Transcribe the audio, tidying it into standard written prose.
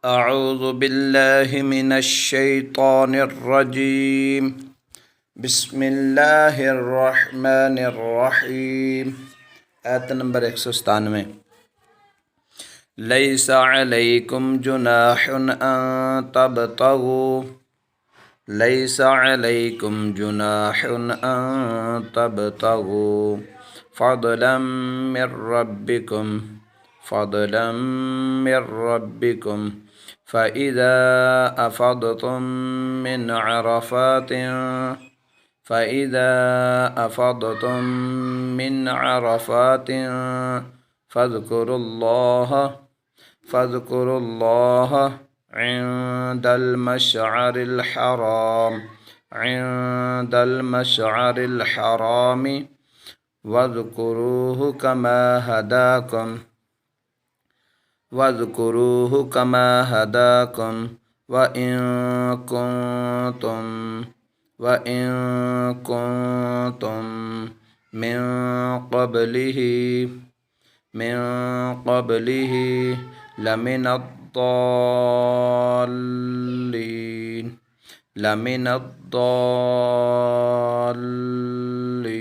अऊज़ु बिल्लाहि मिनश शैतानिर रजीम। बिस्मिल्लाहिर रहमानिर रहीम। आयत नंबर 197। लैसा अलैकुम जुनाहुन अन तबतगू लैसा अलैकुम जुनाहुन अन तबतगू फ़ज़लन मिर रब्बिकुम फ़इज़ा अफ़ज़तुम मिन अरफ़ातिन फ़ज़्कुरुल्लाह इंदल मशअरिल हराम वज़्कुरूहु कमा हदाकुम व इन कुंतुम मिन क़ब्लिही लमिनद्दॉल्लीन।